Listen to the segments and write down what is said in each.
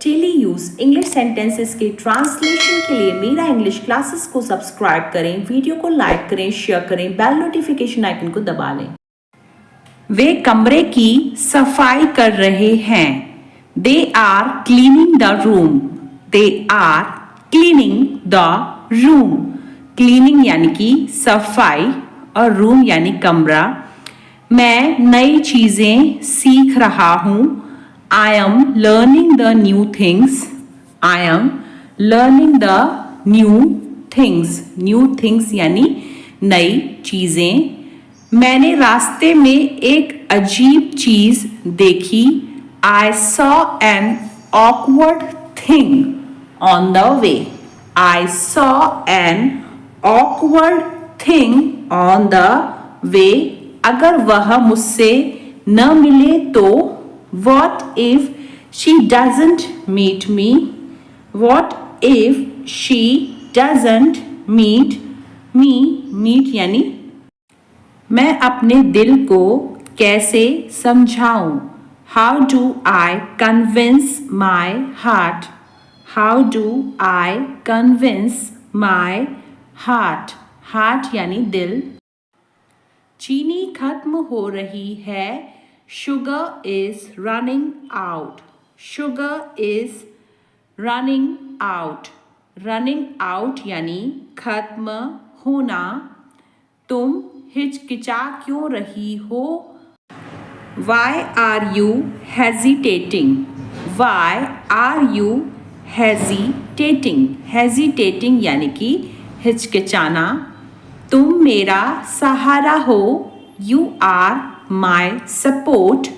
Daily use English sentences के translation के लिए मेरा इंग्लिश क्लासेस को सब्सक्राइब करें, वीडियो को लाइक करें, शेयर करें, बेल नोटिफिकेशन आइकन को दबा लें। वे कमरे की सफाई कर रहे हैं। They are cleaning the room. They are cleaning the room. Cleaning यानी कि सफाई और रूम यानी कमरा। मैं नई चीजें सीख रहा हूं। I am learning the new things. I am learning the new things. New things यानी नई चीजें। मैंने रास्ते में एक अजीब चीज देखी। I saw an awkward thing on the way. I saw an awkward thing on the way. अगर वह मुझसे न मिले तो What if she doesn't meet me? What if she doesn't meet me? Meet यानी मैं अपने दिल को कैसे समझाऊं? How do I convince my heart? How do I convince my heart? Heart यानी दिल। चीनी खत्म हो रही है। Sugar is running out. Sugar is running out. Running out यानी खत्म होना। तुम हिचकिचा क्यों रही हो? Why are you hesitating? Why are you hesitating? Hesitating यानी कि हिचकिचाना। तुम मेरा सहारा हो। You are my support.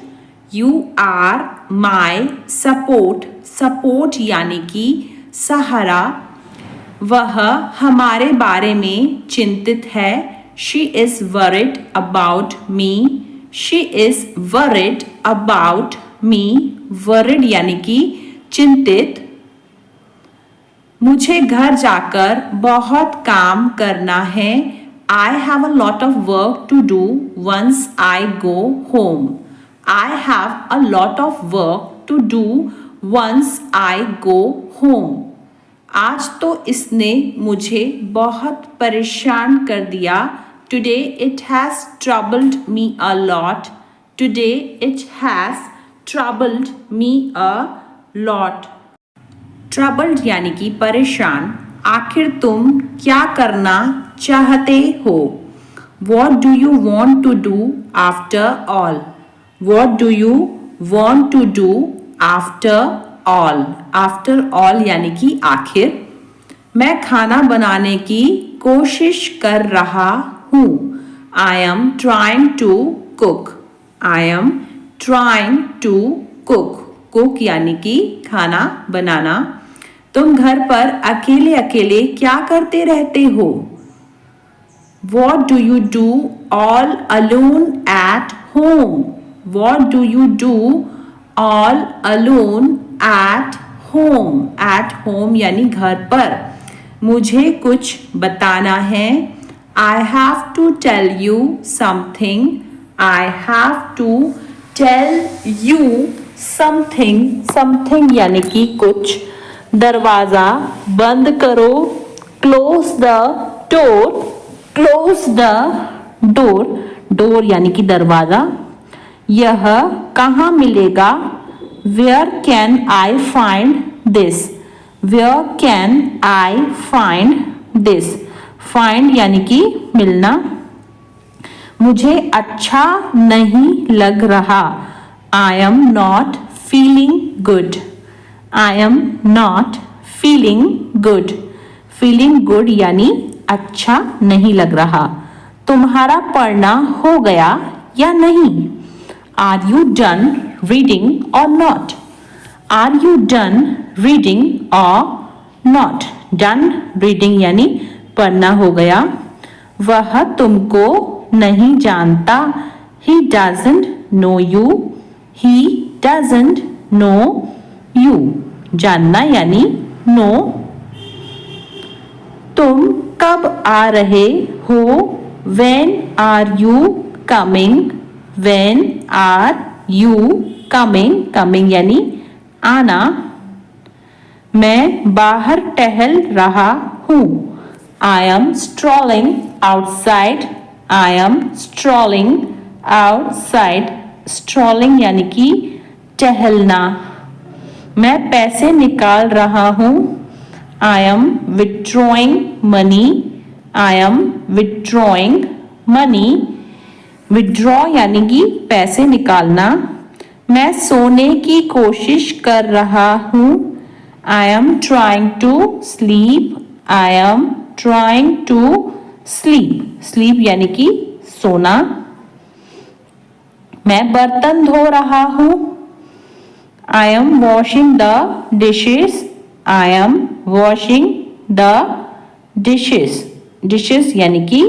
You are my support. Support यानी कि सहारा। वह हमारे बारे में चिंतित है। She is worried about me. She is worried about me. Worried यानी कि चिंतित। मुझे घर जाकर बहुत काम करना है। I have a lot of work to do once I go home. I have a lot of work to do once I go home. आज तो इसने मुझे बहुत परेशान कर दिया। Today it has troubled me a lot. Today it has troubled me a lot. Troubled यानी कि परेशान। आखिर तुम क्या करना चाहते हो? What do you want to do after all? What do you want to do after all? After all यानी कि आखिर। मैं खाना बनाने की कोशिश कर रहा हूँ। I am trying to cook. I am trying to cook. Cook यानी कि खाना बनाना। तुम घर पर अकेले अकेले क्या करते रहते हो? What do you do all alone at home? What do you do all alone at home? At home यानी घर पर। मुझे कुछ बताना है। I have to tell you something. I have to tell you something. Something यानी कि कुछ। दरवाजा बंद करो। Close the door. Close the door. Door यानी कि दरवाजा। यह कहाँ मिलेगा? Where can I find this? Where can I find this? Find यानी कि मिलना। मुझे अच्छा नहीं लग रहा। I am not feeling good. I am not feeling good. Feeling good यानी अच्छा नहीं लग रहा। तुम्हारा पढ़ना हो गया या नहीं? Are you done reading or not? Are you done reading or not? Done reading यानी पढ़ना हो गया। वह तुमको नहीं जानता। He doesn't know you. He doesn't know you. जानना यानी know। तुम कब आ रहे हो? When are you coming? When are you coming? Coming यानी आना। मैं बाहर टहल रहा हूँ. I am strolling outside. I am strolling outside. Strolling यानी कि टहलना. मैं पैसे निकाल रहा हूँ. I am withdrawing money. I am withdrawing money. Withdraw यानी कि पैसे निकालना. मैं सोने की कोशिश कर रहा हूँ. I am trying to sleep. I am trying to sleep. Sleep यानी कि सोना. मैं बर्तन धो रहा हूँ. I am washing the dishes. I am washing the dishes. Dishes यानी कि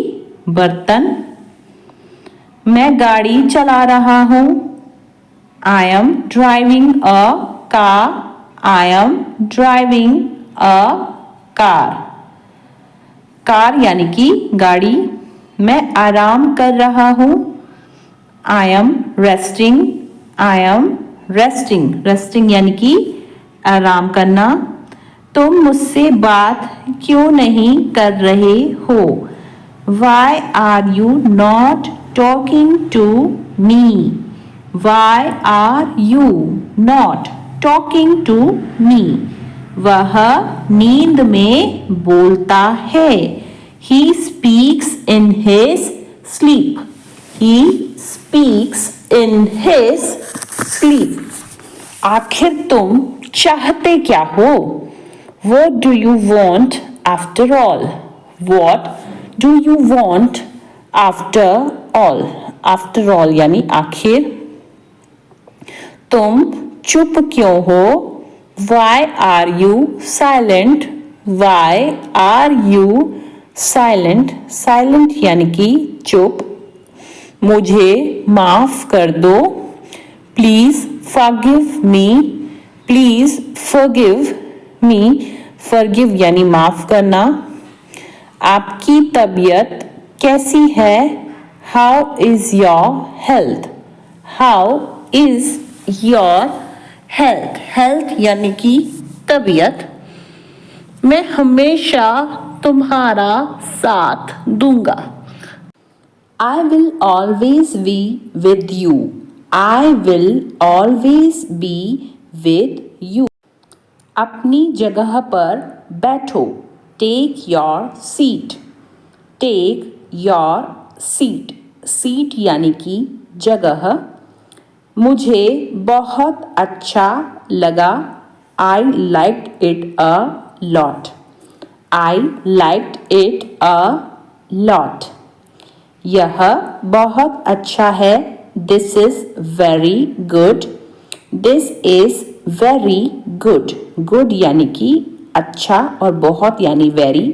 बर्तन. मैं गाड़ी चला रहा हूँ. I am driving a car. I am driving a car. Car यानी कि गाड़ी. मैं आराम कर रहा हूँ. I am resting. I am resting. Resting यानी कि आराम करना. तुम मुझसे बात क्यों नहीं कर रहे हो? Why are you not talking to me? Why are you not talking to me? वह नींद में बोलता है. He speaks in his sleep. He speaks in his sleep. आखिर तुम चाहते क्या हो? What do you want after all? What do you want after all? After all यानी आखिर. तुम चुप क्यों हो? Why are you silent? Why are you silent? Silent यानी कि चुप. मुझे माफ कर दो. Please forgive me. Please forgive me. Forgive यानी माफ करना. आपकी तबीयत कैसी है? How is your health? How is your health? Health यानी कि तबीयत. मैं हमेशा तुम्हारा साथ दूंगा. I will always be with you. I will always be with you. अपनी जगह पर बैठो. Take your seat. Take your seat. Seat यानी कि जगह. मुझे बहुत अच्छा लगा. I liked it a lot. I liked it a lot. यह बहुत अच्छा है. This is very good. This is very good. Good यानी कि अच्छा और बहुत यानी very.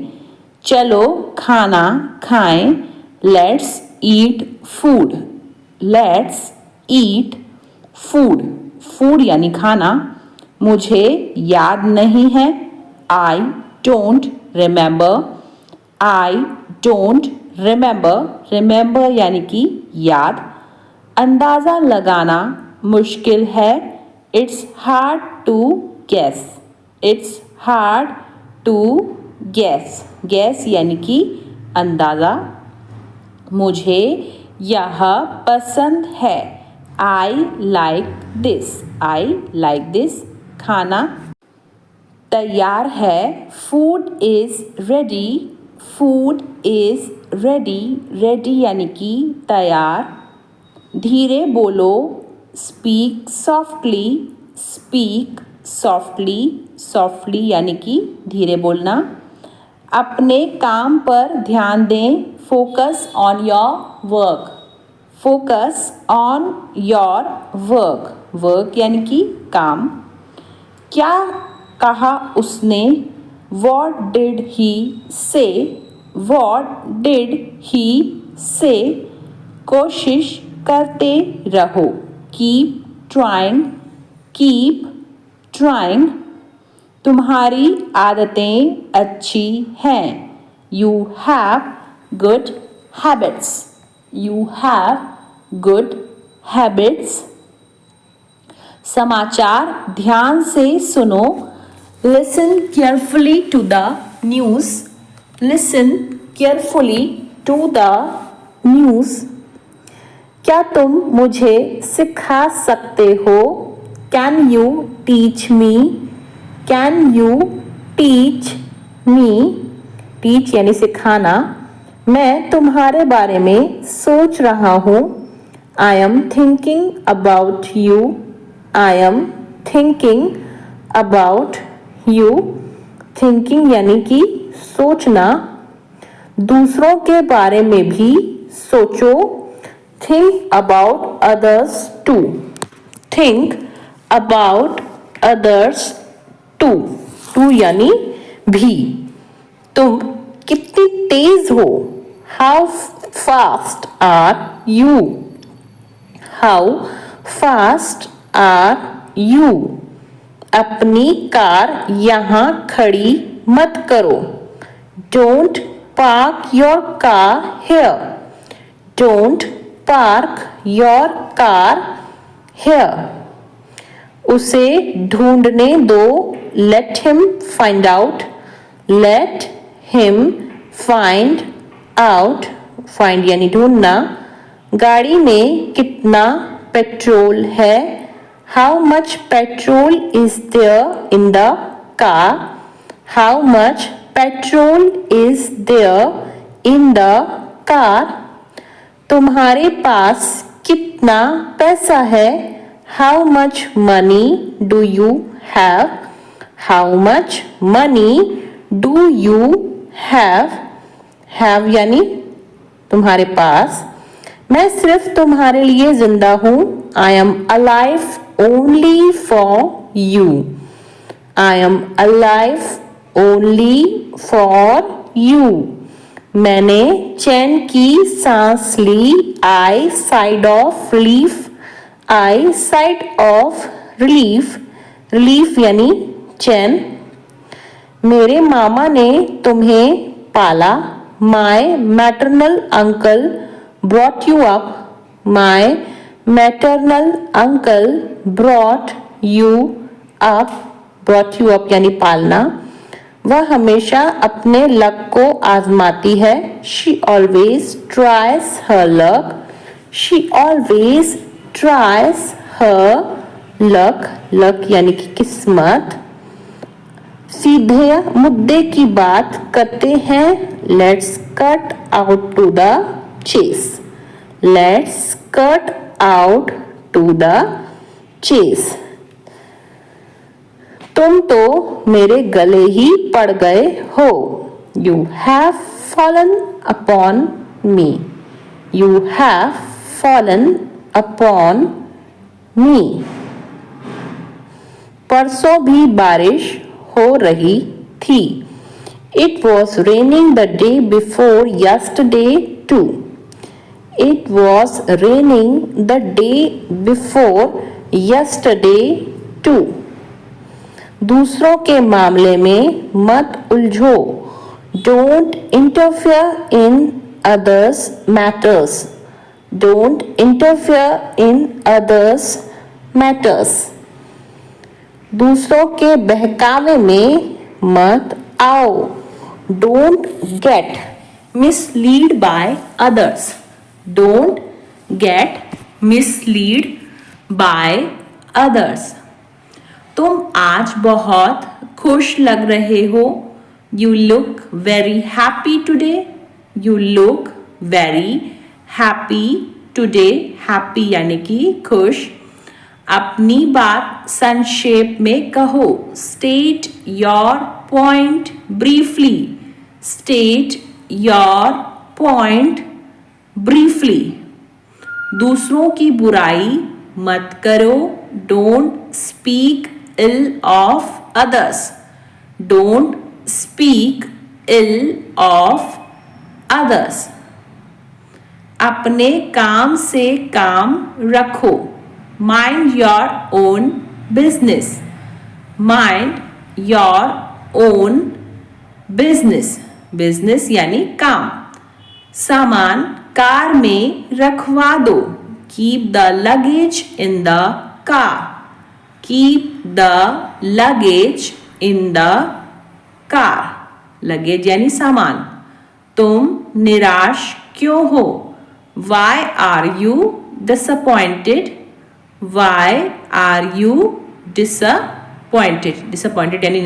चलो खाना खाएं. Let's eat food. Let's eat food. Food यानी खाना. मुझे याद नहीं है. I don't remember. I don't remember. Remember यानी कि याद. अंदाज़ा लगाना मुश्किल है. It's hard to guess. It's hard to guess. Guess यानी कि अंदाज़ा. मुझे यह पसंद है. I like this. I like this. खाना तैयार है. Food is ready. Food is ready. Ready यानी कि तैयार. धीरे बोलो. Speak softly. Speak softly. Softly यानी कि धीरे बोलना. अपने काम पर ध्यान दें. Focus on your work. Focus on your work. Work यानी कि काम. क्या कहा उसने? What did he say? What did he say? कोशिश करते रहो. Keep trying. Keep trying. तुम्हारी आदतें अच्छी हैं. You have good habits. You have good habits. समाचार ध्यान से सुनो. Listen carefully to the news. Listen carefully to the news. क्या तुम मुझे सिखा सकते हो? Can you teach me? Can you teach me? Teach यानी सिखाना. मैं तुम्हारे बारे में सोच रहा हूँ. I am thinking about you. I am thinking about you. Thinking यानी कि सोचना. दूसरों के बारे में भी सोचो. Think about others too. Think about others too. Too यानी भी. तुम कितनी तेज हो? How fast are you? How fast are you? अपनी कार यहाँ खड़ी मत करो. Don't park your car here. Don't park your car here. उसे ढूंढने दो. Let him find out. Let him find out. Find यानी ढूंढना. गाड़ी में कितना पेट्रोल है? How much petrol is there in the car? How much petrol is there in the car? तुम्हारे पास कितना पैसा है? How much money do you have? How much money do you have? Have यानी तुम्हारे पास. मैं सिर्फ तुम्हारे लिए जिंदा हूँ. I am alive only for you. I am alive only for you. मैंने चैन की सांस ली. I sighed of relief. I sighed of relief. Relief यानी चैन. मेरे मामा ने तुम्हें पाला. My maternal uncle brought you up. My maternal uncle brought you up. Brought you up यानी पालना. वह हमेशा अपने लक को आजमाती है. She always tries her luck. She always tries her luck. Luck यानी कि किस्मत. सीधे मुद्दे की बात करते हैं. Let's cut out to the chase. Let's cut out to the chase. तुम तो मेरे गले ही पड़ गए हो. You have fallen upon me. You have fallen upon me. परसों भी बारिश हो रही थी. It was raining the day before yesterday too. It was raining the day before yesterday too. दूसरों के मामले में मत उलझो. Don't interfere in others' matters. Don't interfere in others' matters. दूसरों के बहकावे में मत आओ. Don't get misled by others. Don't get misled by others. तुम आज बहुत खुश लग रहे हो. You look very happy today. You look very happy today. Happy यानी कि खुश. अपनी बात संक्षेप में कहो. State your point briefly. State your point briefly. दूसरों की बुराई मत करो. Don't speak ill of others. Don't speak ill of others. अपने काम से काम रखो. Mind your own business. Mind your own business. Business यानी काम. सामान कार में रखवा दो. Keep the luggage in the car. Keep the luggage in the car. Luggage यानी सामान। तुम निराश क्यों हो? Why are you disappointed? Why are you disappointed? Disappointed यानी